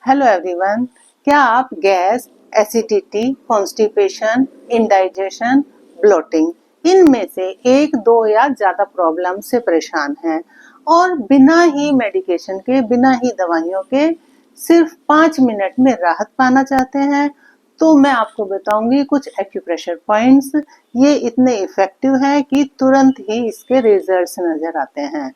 Hello everyone. क्या आप gas, acidity, constipation, indigestion, bloating इनमें से एक, दो या ज्यादा प्रॉब्लम से परेशान हैं और बिना ही मेडिकेशन के, बिना ही दवाइयों के सिर्फ 5 मिनट में राहत पाना चाहते हैं? तो मैं आपको बताऊंगी कुछ एक्यूप्रेशर पॉइंट्स। ये इतने इफेक्टिव हैं कि तुरंत ही इसके रिजल्ट्स नजर आते हैं।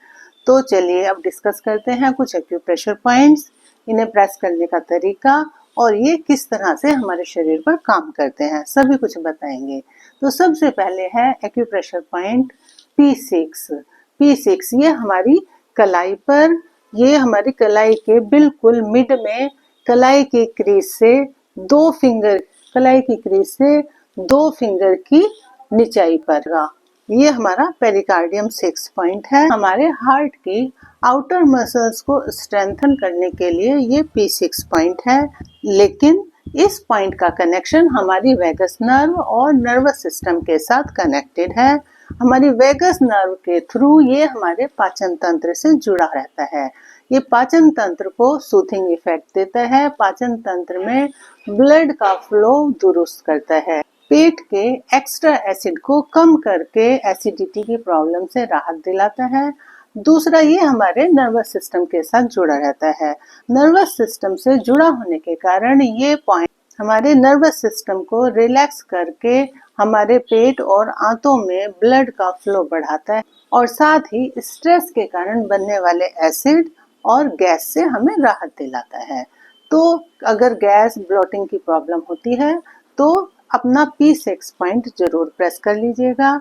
तो चलिए अब डिस्कस करते हैं कुछ एक्यूप्रेशर पॉइंट्स, इन्हें प्रेस करने का तरीका और ये किस तरह से हमारे शरीर पर काम करते हैं, सभी कुछ बताएंगे। तो सबसे पहले है एक्यूप्रेशर पॉइंट P6। P6 ये हमारी कलाई पर, ये हमारी कलाई के बिल्कुल मिड में, कलाई की क्रीज से दो फिंगर, कलाई की क्रीज से 2 फिंगर की निचाई पर, ये हमारा पेरिकार्डियम 6 पॉइंट है। हमारे हार्ट की आउटर मसल्स को स्ट्रेंथन करने के लिए ये P6 पॉइंट है, लेकिन इस पॉइंट का कनेक्शन हमारी वेगस नर्व और नर्वस सिस्टम के साथ कनेक्टेड है। हमारी वेगस नर्व के थ्रू ये हमारे पाचन तंत्र से जुड़ा रहता है। ये पाचन तंत्र को सूथिंग इफेक्ट देता है, पाचन तंत्र में ब्लड का फ्लो दुरुस्त करता है, पेट के एक्स्ट्रा एसिड को कम करके एसिडिटी की प्रॉब्लम से राहत दिलाता है। दूसरा, ये हमारे नर्वस सिस्टम के साथ जुड़ा रहता है। नर्वस सिस्टम से जुड़ा होने के कारण ये पॉइंट हमारे नर्वस सिस्टम को रिलैक्स करके हमारे पेट और आंतों में ब्लड का फ्लो बढ़ाता है और साथ ही स्ट्रेस के कारण बनने वाले एसिड और गैस से हमें राहत दिलाता है। तो अगर गैस, ब्लोटिंग की प्रॉब्लम होती है तो अपना P6 पॉइंट जरूर प्रेस कर लीजिएगा।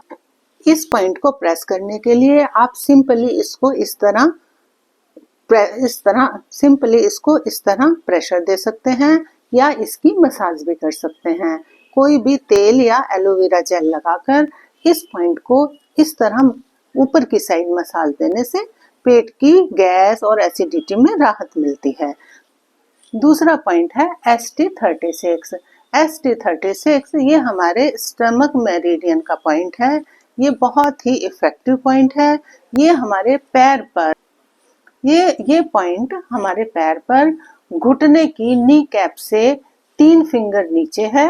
इस पॉइंट को प्रेस करने के लिए आप सिंपली इसको इस तरह प्रेशर दे सकते हैं या इसकी मसाज भी कर सकते हैं। कोई भी तेल या एलोवेरा जेल लगाकर इस पॉइंट को इस तरह ऊपर की साइड मसाज देने से पेट की गैस और एसिडिटी में राहत मिलती है। दूसरा पॉइंट है ST36। ST36 ये हमारे स्टमक मेरिडियन का पॉइंट है। ये बहुत ही इफेक्टिव पॉइंट है। ये हमारे पैर पर, ये पॉइंट हमारे पैर पर घुटने की नी कैप से 3 फिंगर नीचे है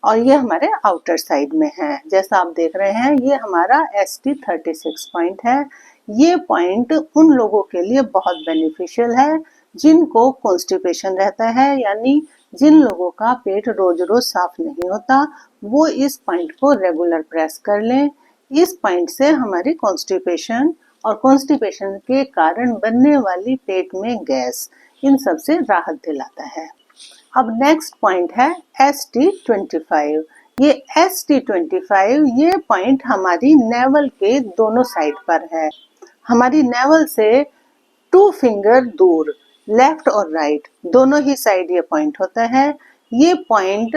और ये हमारे आउटर साइड में है। जैसा आप देख रहे हैं, ये हमारा ST36 पॉइंट है। ये पॉइंट उन लोगों के लिए बहुत बेनिफिशियल है जिनको कॉन्स्टिपेशन रहता है, यानी जिन लोगों का पेट रोज रोज साफ नहीं होता, वो इस पॉइंट को रेगुलर प्रेस कर लें। इस पॉइंट से हमारी कॉन्स्टिपेशन और कॉन्स्टिपेशन के कारण बनने वाली पेट में गैस, इन सब से राहत दिलाता है। अब नेक्स्ट पॉइंट है ST25। ये ST25 ये पॉइंट हमारी नेवल के दोनों साइड पर है। हमारी नेवल से 2 फिंगर दूर, लेफ्ट और राइट दोनों ही साइड ये पॉइंट होता है। ये पॉइंट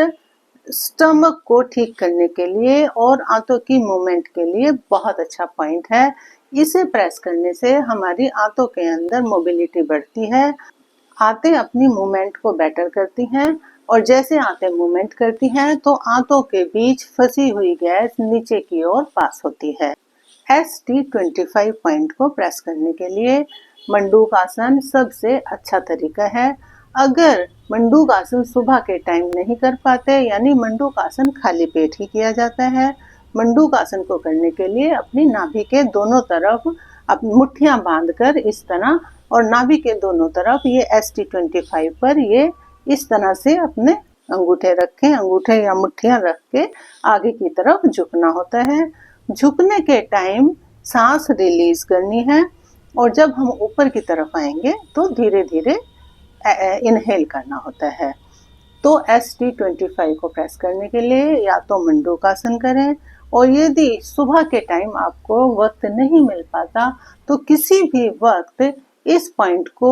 स्टमक को ठीक करने के लिए और आंतों की मूवमेंट के लिए बहुत अच्छा पॉइंट है। इसे प्रेस करने से हमारी आंतों के अंदर मोबिलिटी बढ़ती है, आंतें अपनी मूवमेंट को बेटर करती हैं और जैसे आंतें मूवमेंट करती हैं तो आंतों के बीच फंसी हुई गैस नीचे की ओर पास होती है। ST25 पॉइंट को प्रेस करने के लिए मंडूक आसन सबसे अच्छा तरीका है। अगर मंडूक आसन सुबह के टाइम नहीं कर पाते, यानी मंडूक आसन खाली पेट ही किया जाता है, मंडूक आसन को करने के लिए अपनी नाभि के दोनों तरफ अपनी मुट्ठियां बांधकर इस तरह, और नाभि के दोनों तरफ ये ST25 पर ये इस तरह से अपने अंगूठे रखें, अंगूठे या मुट्ठियां रख के आगे की तरफ झुकना होता है। झुकने के टाइम सांस रिलीज करनी है और जब हम ऊपर की तरफ आएंगे तो धीरे धीरे इनहेल करना होता है। तो ST25 को प्रेस करने के लिए या तो मंडूक आसन करें, और यदि सुबह के टाइम आपको वक्त नहीं मिल पाता तो किसी भी वक्त इस पॉइंट को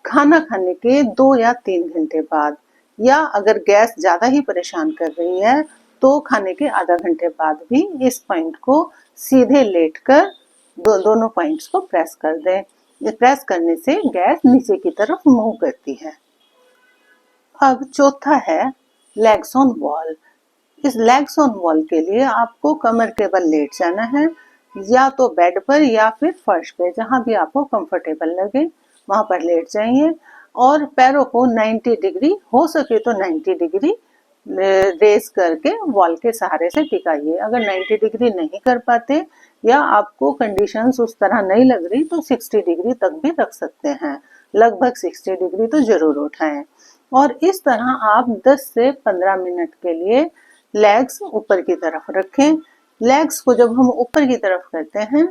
खाना खाने के 2 या 3 घंटे बाद, या अगर गैस ज्यादा ही परेशान कर रही है तो खाने के आधा घंटे बाद भी इस पॉइंट को सीधे लेटकर दोनों पॉइंट्स को प्रेस कर दें। प्रेस करने से गैस नीचे की तरफ मूव करती है। अब चौथा है लेग्स ऑन वॉल। इस लेग्स ऑन वॉल के लिए आपको कमर के बल लेट जाना है, या तो बेड पर या फिर फर्श पे, जहां भी आपको कंफर्टेबल लगे वहां पर लेट जाइए। और पैरों को 90 डिग्री, हो सके तो 90 डिग्री रेस करके वॉल के सहारे से टिकाइए। अगर 90 डिग्री नहीं कर पाते या आपको कंडीशंस उस तरह नहीं लग रही तो 60 डिग्री तक भी रख सकते हैं। लगभग 60 डिग्री तो जरूर उठाएं। और इस तरह आप 10 से 15 मिनट के लिए लेग्स ऊपर की तरफ रखें। लेग्स को जब हम ऊपर की तरफ करते हैं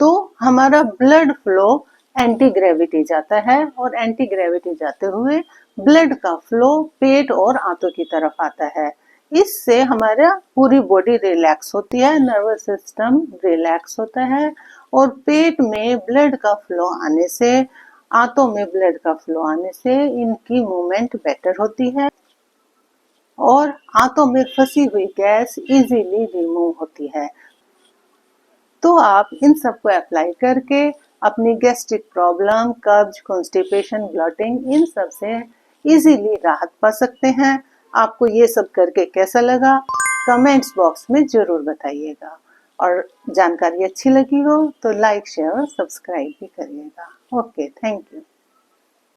तो हमारा ब्लड फ्लो एंटी ग्रेविटी जाता है और एंटी ग्रेविटी जाते हुए ब्लड का फ्लो पेट और आंतों की तरफ आता है। इससे हमारा पूरी बॉडी रिलैक्स होती है, नर्वस सिस्टम रिलैक्स होता है और पेट में ब्लड का फ्लो आने से, आंतों में ब्लड का फ्लो आने से इनकी मूवमेंट बेटर होती है और आंतों में फंसी हुई गैस इजीली रिमूव होती है। तो आप इन सबको अप्लाई करके अपनी गैस्ट्रिक प्रॉब्लम, कब्ज, कॉन्स्टिपेशन, ब्लॉटिंग, इन सब से इजीली राहत पा सकते हैं। आपको ये सब करके कैसा लगा कमेंट्स बॉक्स में जरूर बताइएगा और जानकारी अच्छी लगी हो तो लाइक, शेयर और सब्सक्राइब भी करिएगा। Okay, thank you.